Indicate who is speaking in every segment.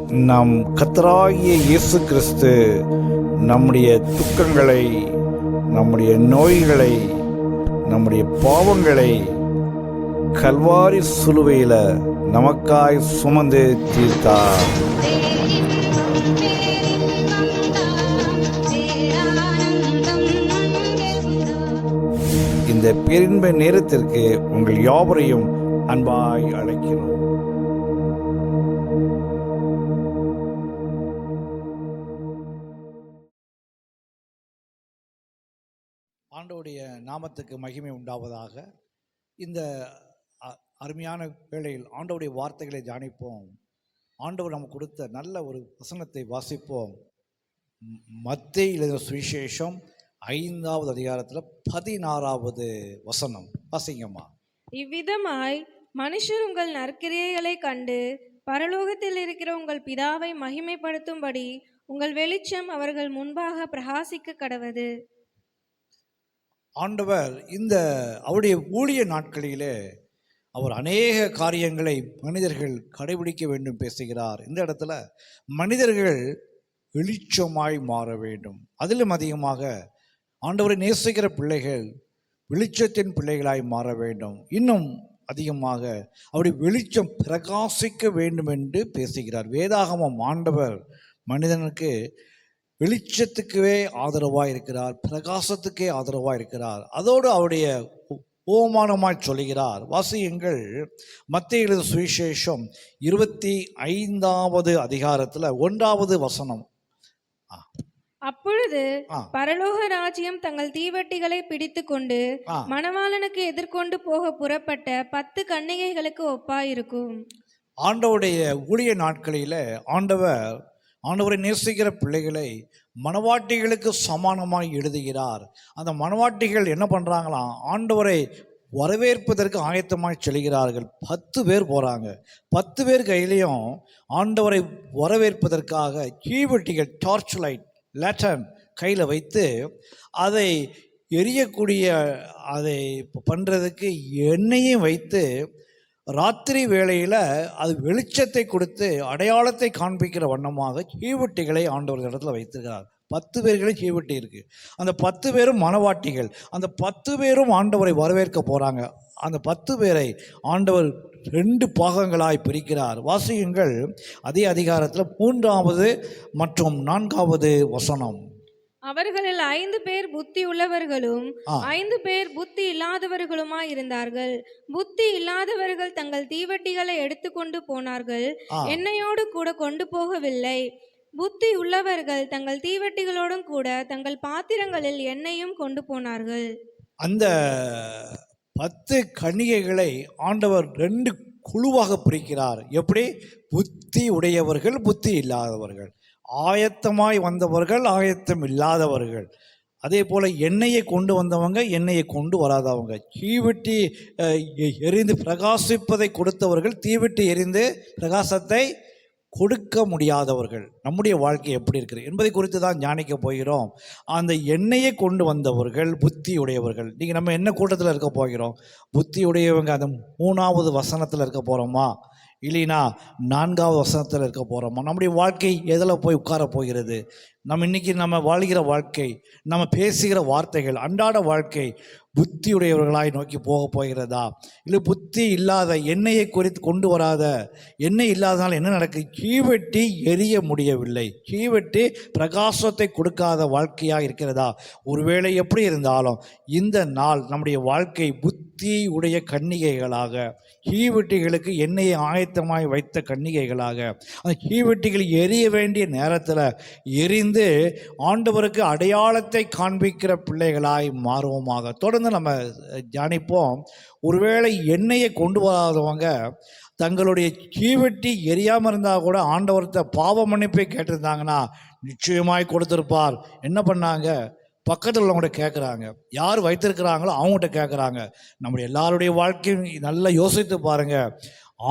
Speaker 1: நம் கர்த்தராகிய இயேசு கிறிஸ்து நம்முடைய துக்கங்களை, நம்முடைய நோய்களை, நம்முடைய பாவங்களை கல்வாரி சிலுவையில நமக்காய் சுமந்து தீர்த்தார். இந்த பேரின்ப நேரத்திற்கு உங்கள் யாவரையும் அன்பாய் அழைக்கிறோம். ஆண்டவருடைய நாமத்துக்கு மகிமை உண்டாவதாக. இந்த அருமையான வேளையில் ஆண்டவருடைய வார்த்தைகளை தியானிப்போம். ஆண்டவர் நமக்கு கொடுத்த நல்ல ஒரு வசனத்தை வாசிப்போம். மத்தேயு எழுதின சுவிசேஷம் 5வது அதிகாரத்தில் 16வது வசனம் வாசிங்கம்மா.
Speaker 2: இவ்விதமாய் மனுஷர் உங்கள் நற்கிரியைகளை கண்டு பரலோகத்தில் இருக்கிற உங்கள் பிதாவை மகிமைப்படுத்தும்படி உங்கள் வெளிச்சம் அவர்கள் முன்பாக பிரகாசிக்க கடவது.
Speaker 1: ஆண்டவர் இந்த அவருடைய ஊழிய நாட்களிலே அவர் அநேக காரியங்களை மனிதர்கள் கடைபிடிக்க வேண்டும் பேசுகிறார். இந்த இடத்துல மனிதர்கள் வெளிச்சமாய் மாற வேண்டும். அதிலும் அதிகமாக ஆண்டவரை நேசிக்கிற பிள்ளைகள் வெளிச்சத்தின் பிள்ளைகளாய் மாற வேண்டும். இன்னும் அதிகமாக அவருடைய வெளிச்சம் பிரகாசிக்க வேண்டும் என்று பேசுகிறார். வேதாகமம் ஆண்டவர் மனிதனுக்கு வெளிச்சத்துக்கே ஆதரவாக இருக்கிறார், பிரகாசத்துக்கே ஆதரவாக இருக்கிறார். அதோடு அவருடைய ஓமானமாய் சொல்லுகிறார். வாசியுங்கள், மத்தேயு எழுதின சுவிசேஷம் 25வது அதிகாரத்தில் 1வது வசனம்.
Speaker 2: அப்பொழுது பரலோக ராஜ்யம் தங்கள் தீவட்டிகளை பிடித்து கொண்டு மணவாளனுக்கு எதிர்கொண்டு போக புறப்பட்ட 10 கன்னிகைகளுக்கு ஒப்பாயிருக்கும்.
Speaker 1: ஆண்டவருடைய ஊழிய நாட்களில ஆண்டவரை நேசிக்கிற பிள்ளைகளை மணவாட்டிகளுக்கு சமானமாய் எழுதுகிறார். அந்த மணவாட்டிகள் என்ன பண்ணுறாங்களாம், ஆண்டவரை வரவேற்பதற்கு ஆயத்தமாய் செல்கிறார்கள். 10 பேர் போகிறாங்க. 10 பேர் கையிலையும் ஆண்டவரை வரவேற்பதற்காக தீவட்டிகள், டார்ச் லைட், லேட்டன் கையில் வைத்து அதை எரியக்கூடிய, அதை பண்ணுறதுக்கு எண்ணெயும் வைத்து ராத்திரி வேளையில் அது வெளிச்சத்தை கொடுத்து அடையாளத்தை காண்பிக்கிற வண்ணமாக தீவட்டிகளை ஆண்டவர் இடத்துல வைத்திருக்கிறார். 10 பேர்களும் தீவட்டி இருக்குது. அந்த 10 பேரும் மணவாட்டிகள். அந்த 10 பேரும் ஆண்டவரை வரவேற்க போகிறாங்க. அந்த 10 பேரை ஆண்டவர் 2 பாகங்களாய் பிரிக்கிறார். வாசியுங்கள், அதே அதிகாரத்தில் 3வது மற்றும் 4வது வசனம்.
Speaker 2: அவர்களில் 5 பேர் புத்தி உள்ளவர்களும் 5 பேர் புத்தி இல்லாதவர்களுமாய் இருந்தார்கள். புத்தி இல்லாதவர்கள் தங்கள் தீவட்டிகளை எடுத்துக்கொண்டு போனார்கள், எண்ணெயோடு கூட கொண்டு போகவில்லை. புத்தி உள்ளவர்கள் தங்கள் தீவட்டிகளோடும் கூட தங்கள் பாத்திரங்களில் எண்ணெயும் கொண்டு போனார்கள். அந்த
Speaker 1: 10 கன்னிகைகளை ஆண்டவர் 2 குழுவாக பிரிக்கிறார். எப்படி? புத்தி உடையவர்கள், புத்தி இல்லாதவர்கள், ஆயத்தமாய் வந்தவர்கள், ஆயத்தம் இல்லாதவர்கள். அதே போல் எண்ணெயை கொண்டு வந்தவங்க, எண்ணெயை கொண்டு வராதவங்க, தீவெட்டி எரிந்து பிரகாசிப்பதை கொடுத்தவர்கள், தீவெட்டி எரிந்து பிரகாசத்தை கொடுக்க முடியாதவர்கள். நம்முடைய வாழ்க்கை எப்படி இருக்குது என்பதை குறித்து தான் ஞானிக்க போகிறோம். அந்த எண்ணெயை கொண்டு வந்தவர்கள் புத்தி உடையவர்கள். நீங்கள் நம்ம என்ன கூட்டத்தில் இருக்க போகிறோம்? புத்தி உடையவங்க அந்த 3வது வசனத்தில் இருக்க போகிறோமா, இல்லைனா 4வது வசனத்தில் இருக்க போகிறோமா? நம்முடைய வாழ்க்கை எதில் போய் உட்கார போகிறது? இன்றைக்கி நம்ம வாழ்கிற வாழ்க்கை, நம்ம பேசுகிற வார்த்தைகள், அன்றாட வாழ்க்கை புத்தியுடையவர்களாய் நோக்கி போக போகிறதா, இல்லை புத்தி இல்லாத, எண்ணெயை குறித்து கொண்டு வராத, எண்ணெய் இல்லாதனால என்ன நடக்குது? தீவெட்டி எரிய முடியவில்லை, தீவெட்டி பிரகாசத்தை கொடுக்காத வாழ்க்கையாக இருக்கிறதா? ஒருவேளை எப்படி இருந்தாலும் இந்த நாள் நம்முடைய வாழ்க்கை புத்தி உடைய கன்னிகைகளாக, தீவெட்டிகளுக்கு எண்ணெயை ஆயத்தமாய் வைத்த கன்னிகைகளாக, அந்த தீவெட்டிகள் எரிய வேண்டிய நேரத்தில் எரிந்து ஆண்டவருக்கு அடையாளத்தை காண்பிக்கிற பிள்ளைகளாய் மாறுவோமாக. தொடர்ந்து நம்ம தியானிப்போம். ஒருவேளை எண்ணெயை கொண்டு வராதவங்க தங்களுடைய தீவெட்டி எரியாமல் இருந்தால் கூட ஆண்டவர்கிட்ட பாவ மன்னிப்பை கேட்டிருந்தாங்கன்னா நிச்சயமாய் கொடுத்துருப்பார். என்ன பண்ணாங்க? பக்கத்தில் உள்ளவங்கள்ட்ட கேட்குறாங்க, யார் வைத்திருக்கிறாங்களோ அவங்ககிட்ட கேட்குறாங்க. நம்முடைய எல்லாருடைய வாழ்க்கையும் நல்லா யோசித்து பாருங்கள்.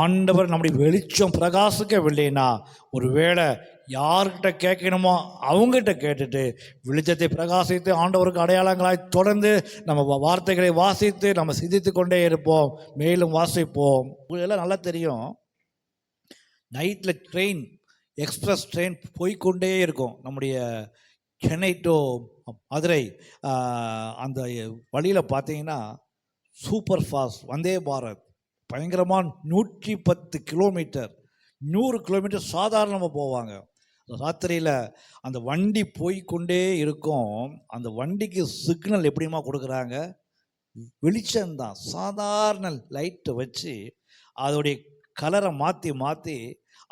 Speaker 1: ஆண்டவர் நம்முடைய வெளிச்சம் பிரகாசிக்கவில்லைன்னா ஒருவேளை யார்கிட்ட கேட்கணுமோ அவங்ககிட்ட கேட்டுட்டு வெளிச்சத்தை பிரகாசித்து ஆண்டவருக்கு அடையாளங்களாய் தொடர்ந்து நம்ம வார்த்தைகளை வாசித்து நம்ம சிந்தித்து கொண்டே இருப்போம், மேலும் வாசிப்போம். இதெல்லாம் நல்லா தெரியும். நைட்டில் ட்ரெயின் எக்ஸ்பிரஸ் ட்ரெயின் போய்க்கொண்டே இருக்கும். நம்முடைய சென்னை டு மதுரை அந்த வழியில் பார்த்தீங்கன்னா சூப்பர் ஃபாஸ்ட் வந்தே பாரத் பயங்கரமான 110 கிலோமீட்டர் 100 கிலோமீட்டர் சாதாரணமாக போவாங்க. ராத்திரியில் அந்த வண்டி போய்க்கொண்டே இருக்கும். அந்த வண்டிக்கு சிக்னல் எப்படிமா கொடுக்குறாங்க? வெளிச்சம்தான். சாதாரண லைட்டை வச்சு அதோடைய கலரை மாற்றி மாற்றி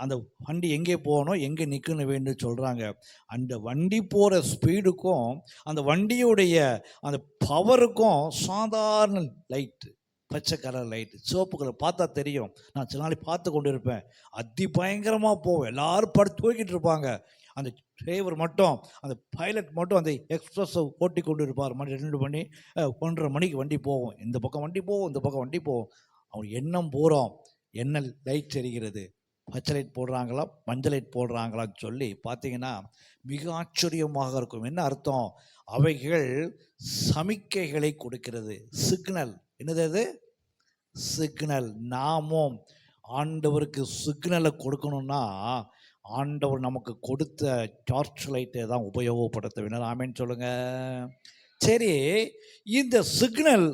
Speaker 1: அந்த வண்டி எங்கே போகணும் எங்கே நிற்கணும் வேண்டும் சொல்கிறாங்க. அந்த வண்டி போகிற ஸ்பீடுக்கும் அந்த வண்டியுடைய அந்த பவருக்கும் சாதாரண லைட்டு, பச்சை கலர் லைட்டு, சிவப்பு கலர் பார்த்தா தெரியும். நான் சில நாளைக்கு பார்த்து கொண்டு இருப்பேன். அதி பயங்கரமாக போவேன். எல்லோரும் படுத்து தூக்கிட்டு இருப்பாங்க. அந்த டிரைவர் மட்டும், அந்த பைலட் மட்டும் அந்த எக்ஸ்பிரஸை ஓட்டி கொண்டு இருப்பார். மணி 2 மணி 1:30 மணிக்கு வண்டி போகும். இந்த பக்கம் வண்டி போகும், இந்த பக்கம் வண்டி போகும். அவங்க எண்ணம் போகிறோம், என்ன லைட் எரிகிறது, பச்சை லைட் போடுறாங்களா மஞ்சள் லைட் போடுறாங்களான்னு சொல்லி பார்த்தீங்கன்னா மிக ஆச்சரியமாக இருக்கும். என்ன அர்த்தம்? அவைகள் சமிக்கைகளை கொடுக்கிறது. சிக்னல். என்னது அது? சிக்னல். நாமும் ஆண்டவருக்கு சிக்னலை கொடுக்கணும்னா ஆண்டவர் நமக்கு கொடுத்த டார்ச் லைட்டை தான் உபயோகப்படுத்த வேணும். ஆமேன்னு சொல்லுங்க. சரி, இந்த சிக்னல்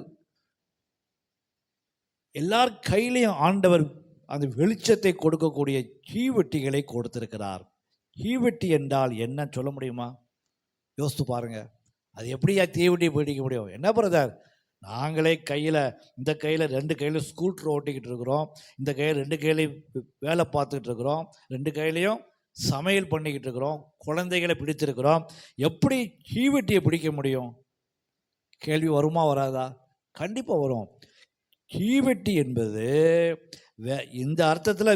Speaker 1: எல்லார் கையிலையும் ஆண்டவர் அந்த வெளிச்சத்தை கொடுக்கக்கூடிய தீவெட்டிகளை கொடுத்திருக்கிறார். தீவெட்டி என்றால் என்ன சொல்ல முடியுமா? யோசித்து பாருங்க. அது எப்படியா தீவெட்டி பிடிக்க முடியும்? என்ன பிரதர், நாங்களே கையில், இந்த கையில் 2 கையில் ஸ்கூட்டர் ஓட்டிக்கிட்டு இருக்கிறோம், இந்த கையில் 2 கையிலையும் வேலை பார்த்துக்கிட்டு இருக்கிறோம், 2 கையிலையும் சமையல் பண்ணிக்கிட்டு இருக்கிறோம், குழந்தைகளை பிடித்திருக்கிறோம், எப்படி தீவெட்டியை பிடிக்க முடியும்? கேள்வி வருமா வராதா? கண்டிப்பாக வரும். தீவெட்டி என்பது இந்த அர்த்தத்தில்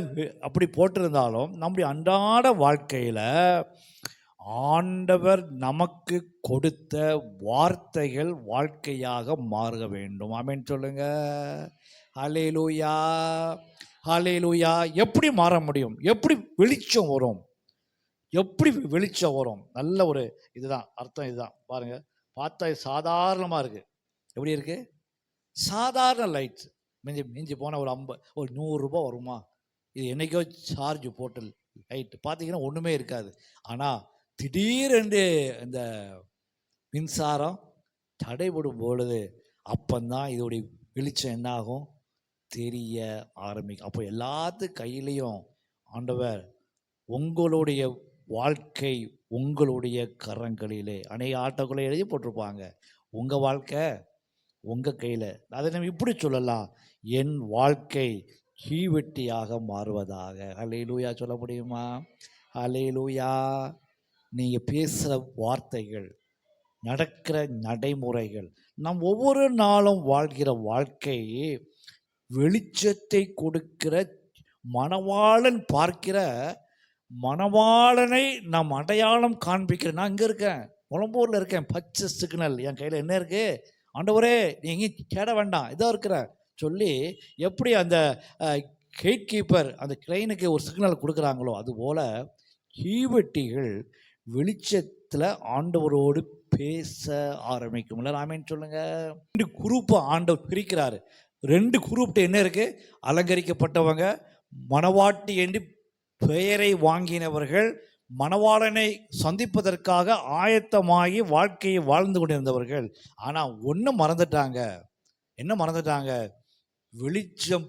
Speaker 1: அப்படி போட்டிருந்தாலும் நம்முடைய அன்றாட வாழ்க்கையில் ஆண்டவர் நமக்கு கொடுத்த வார்த்தைகள் வாழ்க்கையாக மாற வேண்டும். ஆமென் சொல்லுங்க. ஹல்லேலூயா, ஹல்லேலூயா. எப்படி மாற முடியும்? எப்படி வெளிச்சம் வரும்? எப்படி வெளிச்சம் வரும்? நல்ல ஒரு இதுதான் அர்த்தம். இதுதான் பாருங்க. பார்த்தா சாதாரணமாக இருக்கு. எப்படி இருக்கு? சாதாரண லைட்ஸ். மிஞ்சி போனால் ஒரு 100 ரூபா வருமா? இது என்னைக்கோ சார்ஜ் போட்ட லைட்டு பார்த்தீங்கன்னா ஒன்றுமே இருக்காது. ஆனால் திடீரென்று இந்த மின்சாரம் தடைபடும் பொழுது அப்பந்தான் இதோடைய வெளிச்சம் என்னாகும்? தெரிய ஆரம்பிக்கும். அப்போ எல்லாத்து கையிலையும் ஆண்டவர் உங்களுடைய வாழ்க்கை உங்களுடைய கரங்களிலே. அநேக ஆட்டோக்களை எழுதி போட்டிருப்பாங்க, உங்கள் வாழ்க்கை உங்கள் கையில். அதை நம்ம இப்படி சொல்லலாம், என் வாழ்க்கை தீவெட்டியாக மாறுவதாக. ஹல்லேலூயா சொல்ல முடியுமா? ஹல்லேலூயா. நீங்கள் பேசுகிற வார்த்தைகள், நடக்கிற நடைமுறைகள், நாம் ஒவ்வொரு நாளும் வாழ்கிற வாழ்க்கை வெளிச்சத்தை கொடுக்கிற மணவாளன் பார்க்கிற மணவாளனை நாம் அடையாளம் காண்பிக்கிற. நான் இங்கே இருக்கேன், கொளம்பூரில் இருக்கேன், பச்சை சிக்னல் என் கையில் என்ன இருக்குது? ஆண்டவரே நீ எங்கேயும் தேட வேண்டாம், இதோ இருக்கிற சொல்லி எப்படி அந்த கேட் கீப்பர் அந்த ட்ரெயினுக்கு ஒரு சிக்னல் கொடுக்குறாங்களோ அதுபோல் தீவெட்டிகள் வெளிச்சத்தில் ஆண்டவரோடு பேச ஆரம்பிக்கும். இல்லை ஆமேன்னு சொல்லுங்க. 2 குரூப்பை ஆண்டவர் பிரிக்கிறாரு. 2 குரூப்ட்டு என்ன இருக்குது? அலங்கரிக்கப்பட்டவங்க, மணவாட்டி என்று பெயரை வாங்கினவர்கள், மணவாளனை சந்திப்பதற்காக ஆயத்தமாகி வாழ்க்கையை வாழ்ந்து கொண்டிருந்தவர்கள். ஆனால் ஒன்று மறந்துட்டாங்க. என்ன மறந்துட்டாங்க? வெளிச்சம்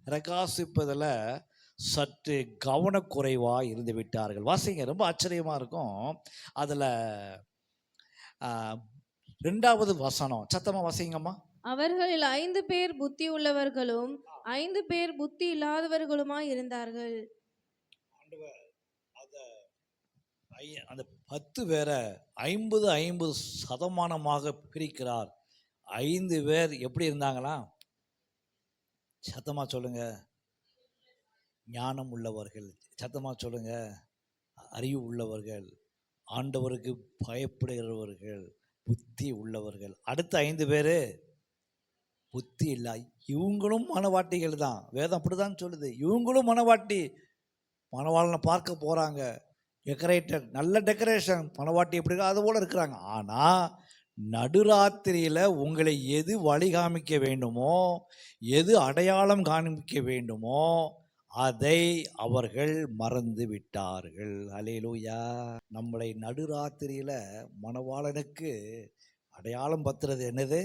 Speaker 1: பிரகாசிப்பதில் சற்று கவனக்குறைவாக இருந்து விட்டார்கள். வாசிங்க, ரொம்ப ஆச்சரியமாக இருக்கும். அதில் 2வது வசனம் சத்தமாக வாசிங்கம்மா. அவர்களில்
Speaker 2: 5 பேர் புத்தி உள்ளவர்களும் 5 பேர் புத்தி இல்லாதவர்களுமாய் இருந்தார்கள்.
Speaker 1: அந்த 10 பேரை 50% பிரிக்கிறார். 5 பேர் எப்படி இருந்தாங்களா? சத்தமாக சொல்லுங்க. ஞானம் உள்ளவர்கள். சத்தமாக சொல்லுங்க. அறிவு உள்ளவர்கள், ஆண்டவருக்கு பயப்படுகிறவர்கள், புத்தி உள்ளவர்கள். அடுத்த 5 பேர் புத்தி இல்லை. இவங்களும் மனவாட்டிகள் தான். வேதம் அப்படி தான் சொல்லுது. இவங்களும் மனவாட்டி, மணவாளனை பார்க்க போகிறாங்க. டெக்கரேட்டர், நல்ல டெக்கரேஷன், மணவாட்டி எப்படி இருக்கோ அது போல் இருக்கிறாங்க. ஆனால் நடுராத்திரியில் உங்களை எது வழி காமிக்க வேண்டுமோ, எது அடையாளம் காமிக்க வேண்டுமோ அதை அவர்கள் மறந்து விட்டார்கள். அல்லேலூயா. நம்மளை நடுராத்திரியில மணவாளனுக்கு அடையாளம் பத்துறது என்னது?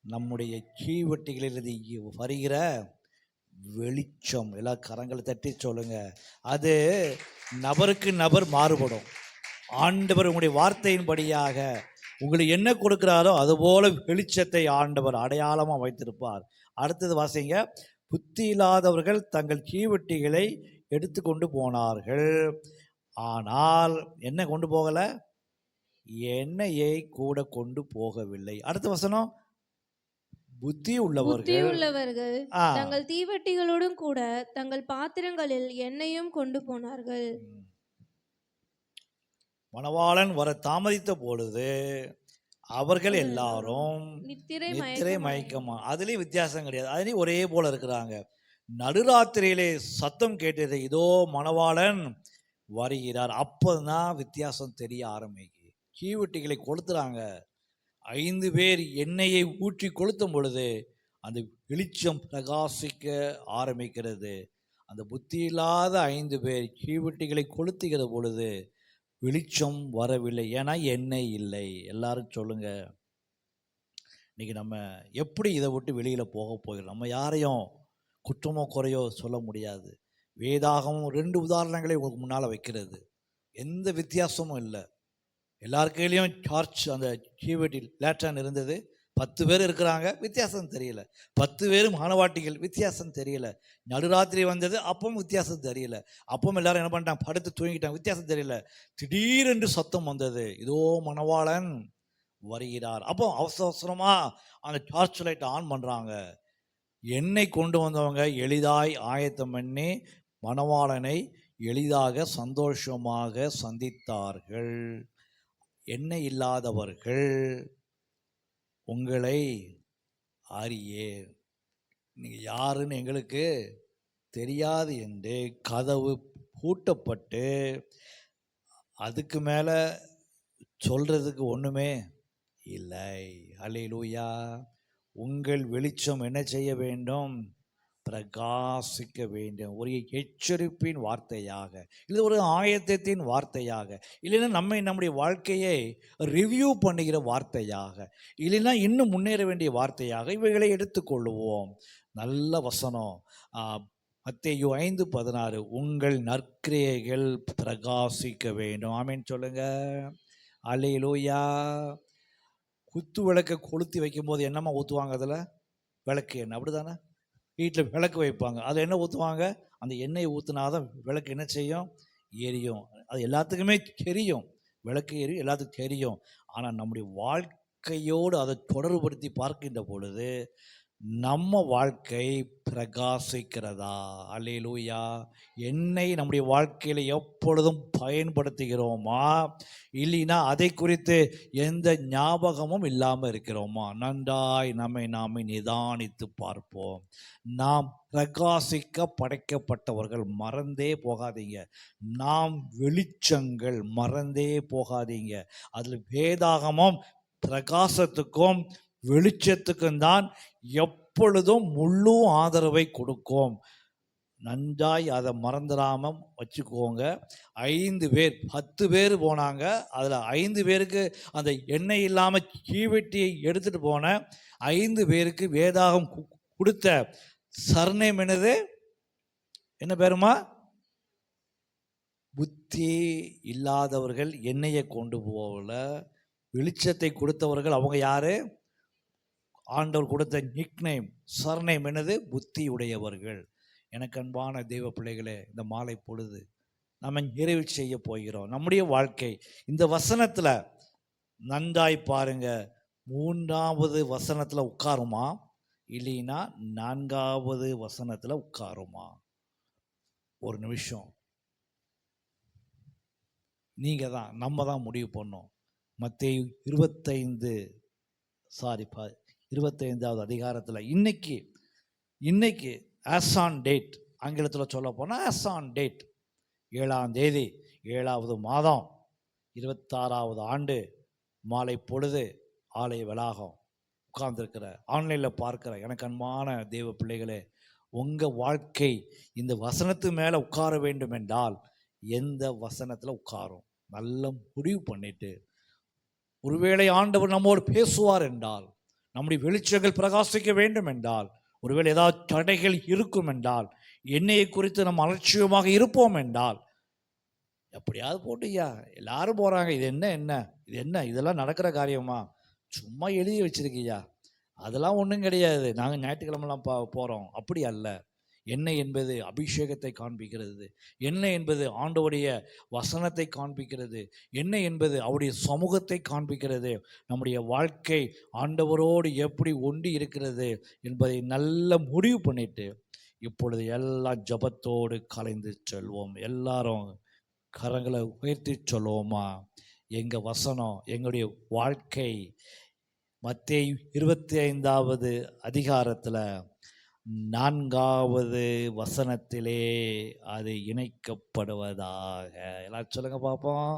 Speaker 1: நம்முடைய கீழ்வெட்டிகளிலிருந்து வருகிற வெளிச்சம். எல்லா கரங்களை தட்டி சொல்லுங்க. அது நபருக்கு நபர் மாறுபடும். ஆண்டவர் உங்களுடைய வார்த்தையின்படியாக உங்களுக்கு என்ன கொடுக்கிறாரோ அதுபோல வெளிச்சத்தை ஆண்டவர் அடையாளமாக வைத்திருப்பார். அடுத்தது வாசிங்க. புத்தி இல்லாதவர்கள் தங்கள் கீழ்வெட்டிகளை எடுத்துக்கொண்டு போனார்கள், ஆனால் என்ன கொண்டு போகல? எண்ணெயை கூட கொண்டு போகவில்லை. அடுத்த வசனம். புத்தி உள்ளவர்கள்
Speaker 2: உள்ளவர்கள்
Speaker 1: ஆ
Speaker 2: தங்கள் தீவட்டிகளோடும் கூட தங்கள் பாத்திரங்களில் எண்ணெயும் கொண்டு போனார்கள்.
Speaker 1: மணவாளன் வர தாமதித்த பொழுது அவர்கள் எல்லாரும் நித்திரை மயக்கமா. அதுலேயும் வித்தியாசம் கிடையாது, அதுலேயும் ஒரே போல இருக்கிறாங்க. நடுராத்திரியிலே சத்தம் கேட்டது, இதோ மணவாளன் வருகிறார். அப்போதான் வித்தியாசம் தெரிய ஆரம்பிக்கு. கீவெட்டிகளை கொளுத்துறாங்க. 5 பேர் எண்ணெயை ஊற்றி கொளுத்தும் பொழுது அந்த வெளிச்சம் பிரகாசிக்க ஆரம்பிக்கிறது. அந்த புத்தி இல்லாத 5 பேர் கீவெட்டிகளை கொளுத்துகிற பொழுது வெளிச்சம் வரவில்லை, ஏன்னா எண்ணெய் இல்லை. எல்லாரும் சொல்லுங்க, இன்னைக்கு நம்ம எப்படி இதை விட்டு வெளியில் போக போகிறோம்? நம்ம யாரையும் குற்றமோ குறையோ சொல்ல முடியாது. வேதாகமும் 2 உதாரணங்களை உங்களுக்கு முன்னால் வைக்கிறது. எந்த வித்தியாசமும் இல்லை. எல்லார் கையிலையும் சார்ஜ் அந்த கீவெட்டில் லேட்ரான் இருந்தது. 10 பேர் இருக்கிறாங்க, வித்தியாசம் தெரியல. 10 பேரும் மானவாட்டிகள், வித்தியாசம் தெரியல. நடுராத்திரி வந்தது, அப்பவும் வித்தியாசம் தெரியல. அப்பவும் எல்லாரும் என்ன பண்ணிட்டாங்க? படுத்து தூங்கிட்டாங்க, வித்தியாசம் தெரியல. திடீரென்று சத்தம் வந்தது, இதோ மணவாளன் வருகிறார். அப்போ அவசர அவசரமா அந்த டார்ச் லைட் ஆன் பண்றாங்க. எண்ணெய் கொண்டு வந்தவங்க எளிதாய் ஆயத்தம் பண்ணி மணவாளனை எளிதாக சந்தோஷமாக சந்தித்தார்கள். எண்ணெய் இல்லாதவர்கள் உங்களை அறியேன், நீங்கள் யாருன்னு எங்களுக்கு தெரியாது என்று கதவு பூட்டப்பட்டு அதுக்கு மேலே சொல்கிறதுக்கு ஒன்றுமே இல்லை. அல்லேலூயா. உங்கள் வெளிச்சம் என்ன செய்ய வேண்டும்? பிரகாசிக்க வேண்டும். ஒரு எச்சரிப்பின் வார்த்தையாக, இல்லை ஒரு ஆயத்தத்தின் வார்த்தையாக, இல்லைன்னா நம்முடைய வாழ்க்கையை ரிவ்யூ பண்ணுகிற வார்த்தையாக, இல்லைன்னா இன்னும் முன்னேற வேண்டிய வார்த்தையாக இவைகளை எடுத்துக்கொள்ளுவோம். நல்ல வசனம். மத்தேயு 5:16, உங்கள் நற்கிரியைகள் பிரகாசிக்க வேண்டும். ஆமீன் சொல்லுங்க. அல்லேலூயா. குத்து விளக்கை கொளுத்தி வைக்கும்போது என்னம்மா ஊற்றுவாங்க? அதில் விளக்கு எண்ணெய், அப்படி தானே? வீட்டில் விளக்கு வைப்பாங்க, அதில் என்ன ஊற்றுவாங்க? அந்த எண்ணெயை ஊற்றினாதான் விளக்கு என்ன செய்யும்? எரியும். அது எல்லாத்துக்குமே தெரியும், விளக்கு எரியும், எல்லாத்துக்கும் தெரியும். ஆனால் நம்முடைய வாழ்க்கையோடு அதை தொடர்புபடுத்தி பார்க்கின்ற பொழுது நம்ம வாழ்க்கை பிரகாசிக்கிறதா? அல்லேலூயா. எண்ணெய் நம்முடைய வாழ்க்கையில் எப்பொழுதும் பயன்படுத்துகிறோமா, இல்லைன்னா அதை குறித்து எந்த ஞாபகமும் இல்லாமல் இருக்கிறோமா? நன்றாய் நாமே நிதானித்து பார்ப்போம். நாம் பிரகாசிக்க படைக்கப்பட்டவர்கள், மறந்தே போகாதீங்க. நாம் வெளிச்சங்கள், மறந்தே போகாதீங்க. அதில் வேதாகமும் பிரகாசத்துக்கும் வெளிச்சத்துக்கும் தான் எப்பொழுதும் முழு ஆதரவை கொடுக்கும். நன்றாய் அதை மறந்துடாம வச்சுக்கோங்க. 5 பேர், 10 பேர் போனாங்க. அதில் 5 பேருக்கு அந்த எண்ணெய் இல்லாமல் கீவெட்டியை எடுத்துகிட்டு போன 5 பேருக்கு வேதாகம் கொடுத்த சர்நேம் என்னது? என்ன பேருமா? புத்தி இல்லாதவர்கள், எண்ணெயை கொண்டு போகல. வெளிச்சத்தை கொடுத்தவர்கள் அவங்க யாரு? ஆண்டவர் கொடுத்த நிக்நேம், சர்நேம் என்னது? புத்தி உடையவர்கள். எனக்கு அன்பான தெய்வ பிள்ளைகளே, இந்த மாலை பொழுது நம்ம நிறைவு செய்ய போகிறோம் நம்முடைய வாழ்க்கை. இந்த வசனத்தில் நன்றாய் பாருங்க. 3வது வசனத்தில் உட்காருமா, இல்லைன்னா 4வது வசனத்தில் உட்காருமா? ஒரு நிமிஷம், நீங்கள் தான், நம்ம தான் முடிவு பண்ணோம். மத்தேயு 25வது அதிகாரத்தில் இன்னைக்கு ஆஸ் ஆன் டேட், ஆங்கிலத்தில் சொல்ல போனால் ஆஸ் ஆன் டேட், 7ஆம் தேதி 7வது மாதம் 26வது ஆண்டு மாலை பொழுது ஆலய வளாகம் உட்கார்ந்துருக்கிற, ஆன்லைனில் பார்க்குற எனக்கு அன்பான தெய்வ பிள்ளைகளே, உங்கள் வாழ்க்கை இந்த வசனத்து மேலே உட்கார வேண்டும் என்றால் எந்த வசனத்தில் உட்காரும் நல்ல முடிவு பண்ணிட்டு, ஒருவேளை ஆண்டவர் நம்மோடு பேசுவார் என்றால், நம்முடைய வெளிச்சங்கள் பிரகாசிக்க வேண்டும் என்றால், ஒருவேளை ஏதாவது தடைகள் இருக்கும் என்றால், என்னையை குறித்து நம்ம அலட்சியமாக இருப்போம் என்றால், எப்படியாவது போட்டுயா எல்லாரும் போகிறாங்க, இது என்ன இதெல்லாம் நடக்கிற காரியமா, சும்மா எழுதி வச்சிருக்கியா, அதெல்லாம் ஒன்றும் கிடையாது, நாங்கள் ஞாயிற்றுக்கிழமெல்லாம் போகிறோம், அப்படி அல்ல. எண்ணெய் என்பது அபிஷேகத்தை காண்பிக்கிறது. எண்ணெய் என்பது ஆண்டவருடைய வசனத்தை காண்பிக்கிறது. எண்ணெய் என்பது அவருடைய சமூகத்தை காண்பிக்கிறது. நம்முடைய வாழ்க்கை ஆண்டவரோடு எப்படி ஒன்றி இருக்கிறது என்பதை நல்ல முடிவு பண்ணிட்டு இப்பொழுது எல்லாம் ஜபத்தோடு கலைந்து செல்வோம். எல்லாரும் கரங்களை உயர்த்தி சொல்லுவோமா? எங்கள் வசனம், எங்களுடைய வாழ்க்கை மத்தேயு 25வது அதிகாரத்தில் 4வது வசனத்திலே அது இணைக்கப்படுவதாக. எல்லாம் சொல்லுங்க பார்ப்போம்.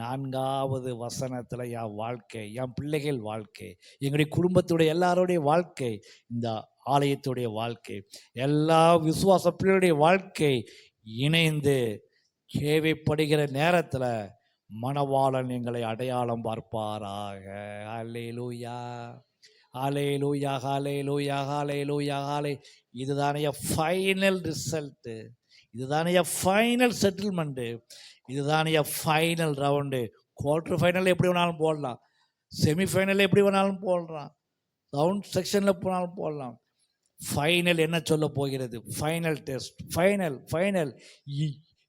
Speaker 1: 4வது வசனத்தில் என் வாழ்க்கை, என் பிள்ளைகள் வாழ்க்கை, எங்களுடைய குடும்பத்துடைய எல்லாருடைய வாழ்க்கை, இந்த ஆலயத்துடைய வாழ்க்கை, எல்லா விசுவாச பிள்ளைகளுடைய வாழ்க்கை இணைந்து தேவைப்படுகிற நேரத்தில் மணவாளன் எங்களை அடையாளம் பார்ப்பாராக. அல்லேலூயா, ஹல்லேலூயா, ஹல்லேலூயா, ஹல்லேலூயா, ஹல்லே. இதுதானே ஃபைனல் ரிசல்ட்டு, இதுதானே ஃபைனல் செட்டில்மெண்ட்டு, இதுதானே ஃபைனல் ரவுண்டு. குவார்டர் ஃபைனல் எப்படி வேணாலும் போடலாம், செமிஃபைனல் எப்படி வேணாலும் போடலாம், ரவுண்ட் செக்ஷனில் போனாலும் போடலாம். ஃபைனல் என்ன சொல்ல போகிறது? ஃபைனல் டெஸ்ட், ஃபைனல்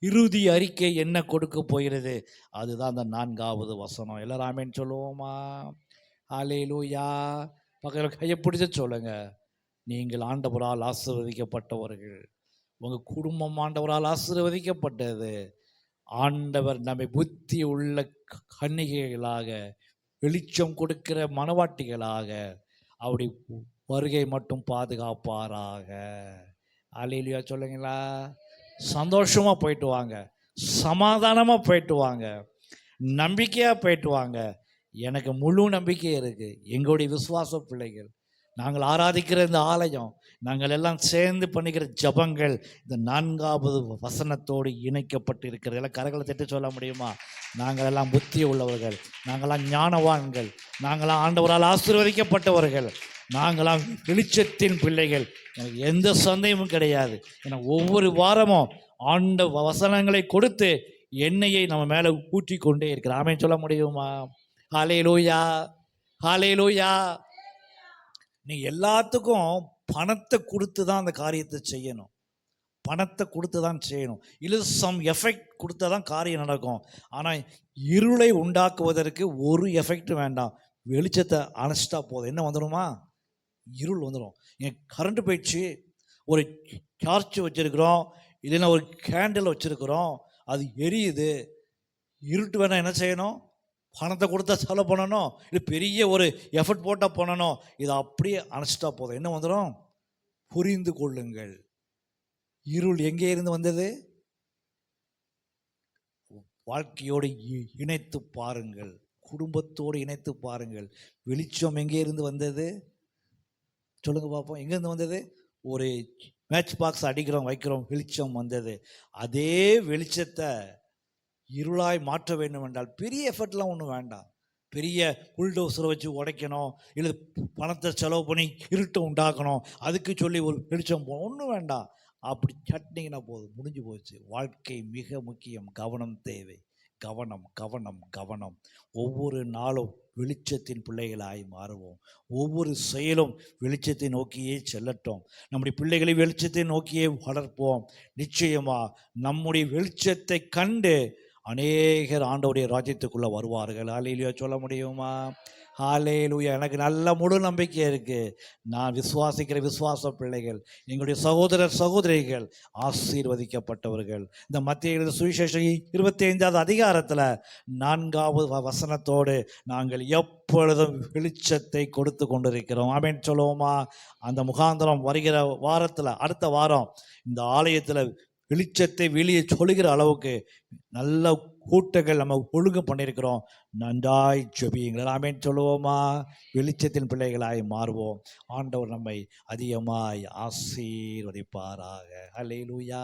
Speaker 1: இறுதி அறிக்கை என்ன கொடுக்க போகிறது? அதுதான் அந்த 4வது வசனம். எல்லாரும் ஆமென் சொல்லுவோமா? ஹல்லேலூயா. பக்கத்தில் கையை பிடிச்சி சொல்லுங்க, நீங்கள் ஆண்டவரால் ஆசீர்வதிக்கப்பட்டவர்கள், உங்கள் குடும்பம் ஆண்டவரால் ஆசீர்வதிக்கப்பட்டது. ஆண்டவர் நம்மை புத்தி உள்ள கன்னிகைகளாக, வெளிச்சம் கொடுக்கிற மணவாட்டிகளாக அவருடைய வருகை மட்டும் பாதுகாப்பாராக. அல்லேலூயா சொல்லுங்களா? சந்தோஷமாக போயிட்டு வாங்க, சமாதானமாக போயிட்டு வாங்க, நம்பிக்கையாக போயிட்டு வாங்க. எனக்கு முழு நம்பிக்கை இருக்குது. எங்களுடைய விசுவாச பிள்ளைகள், நாங்கள் ஆராதிக்கிற இந்த ஆலயம், நாங்கள் எல்லாம் சேர்ந்து பண்ணிக்கிற ஜபங்கள் இந்த 4வது வசனத்தோடு இணைக்கப்பட்டு இருக்கிறது. எல்லாம் கரங்களை தட்டி சொல்ல முடியுமா? நாங்கள் எல்லாம் புத்தி உள்ளவர்கள், நாங்களாம் ஞானவான்கள், நாங்களாம் ஆண்டவரால் ஆசீர்வதிக்கப்பட்டவர்கள், நாங்களாம் வெளிச்சத்தின் பிள்ளைகள். எனக்கு எந்த சந்தேகமும் கிடையாது. ஏன்னா ஒவ்வொரு வாரமும் ஆண்ட வசனங்களை கொடுத்து எண்ணெயை நம்ம மேலே ஊற்றி கொண்டே இருக்கிற. ஆமென் சொல்ல முடியுமா? ஹல்லேலூயா, ஹல்லேலூயா. நீ எல்லாத்துக்கும் பணத்தை கொடுத்து தான் அந்த காரியத்தை செய்யணும், பணத்தை கொடுத்து தான் செய்யணும், இல்லை சம் எஃபெக்ட் கொடுத்தா தான் காரியம் நடக்கும். ஆனால் இருளை உண்டாக்குவதற்கு ஒரு எஃபெக்ட் வேண்டாம், வெளிச்சத்தை அணைச்சிட்டா போதும். என்ன வந்துடுமா? இருள் வந்துடும். என் கரண்ட்டு போயிடுச்சு, ஒரு டார்ச் வச்சுருக்குறோம், இல்லைன்னா ஒரு கேண்டில் வச்சுருக்குறோம், அது எரியுது, இருட்டு வேணால் என்ன செய்யணும்? பணத்தை கொடுத்தா செலவு பண்ணணும், இல்லை பெரிய ஒரு எஃபர்ட் போட்டால் பண்ணணும். இதை அப்படியே அணைச்சிட்டா போதும். என்ன வந்துடும்? புரிந்து கொள்ளுங்கள், இருள் எங்கே இருந்து வந்தது? வாழ்க்கையோடு இணைத்து பாருங்கள், குடும்பத்தோடு இணைத்து பாருங்கள். வெளிச்சம் எங்கே இருந்து வந்தது? சொல்லுங்க பார்ப்போம். எங்கேருந்து வந்தது? ஒரு மேட்ச் பாக்ஸ் அடிக்கிறோம், வைக்கிறோம், வெளிச்சம் வந்தது. அதே வெளிச்சத்தை இருளாய் மாற்ற வேண்டும் என்றால் பெரிய எஃபர்ட்லாம் ஒன்றும் வேண்டாம். பெரிய புல்டோசரை வச்சு உடைக்கணும், இல்லை பணத்தை செலவு பண்ணி இருட்டை உண்டாக்கணும், அதுக்கு சொல்லி ஒரு வெளிச்சம் ஒன்றும் வேண்டாம். அப்படி சட்டினீங்கன்னா போதும், முடிஞ்சு போச்சு. வாழ்க்கை மிக முக்கியம், கவனம் தேவை. கவனம், கவனம், கவனம். ஒவ்வொரு நாளும் வெளிச்சத்தின் பிள்ளைகளாய் மாறுவோம். ஒவ்வொரு செயலும் வெளிச்சத்தை நோக்கியே செல்லட்டும். நம்முடைய பிள்ளைகளை வெளிச்சத்தை நோக்கியே வளர்ப்போம். நிச்சயமாக நம்முடைய வெளிச்சத்தை கண்டு அநேகர் ஆண்டவருடைய ராஜ்யத்துக்குள்ளே வருவார்கள். ஹல்லேலூயா சொல்ல முடியுமா? ஹல்லேலூயா. எனக்கு நல்ல முழு நம்பிக்கை இருக்குது. நான் விசுவாசிக்கிற விசுவாச பிள்ளைகள், எங்களுடைய சகோதரர் சகோதரிகள் ஆசீர்வதிக்கப்பட்டவர்கள். இந்த மத்திய சுவிசேஷம் 25வது அதிகாரத்தில் 4வது வசனத்தோடு நாங்கள் எப்பொழுதும் வெளிச்சத்தை கொடுத்து கொண்டிருக்கிறோம். ஆமென் சொல்லுவோமா? அந்த முகாந்திரம் வருகிற வாரத்தில், அடுத்த வாரம் இந்த ஆலயத்தில் வெளிச்சத்தை வெளியே சொல்லுகிற அளவுக்கு நல்ல கூட்டங்கள் நம்ம ஒழுங்கு பண்ணியிருக்கிறோம். நன்றாய் ஜெபியுங்கள். ஆமென் சொல்லுவோமா? வெளிச்சத்தின் பிள்ளைகளாய் மாறுவோம். ஆண்டவர் நம்மை அதிகமாய் ஆசீர்வதிப்பாராக. அல்லேலூயா.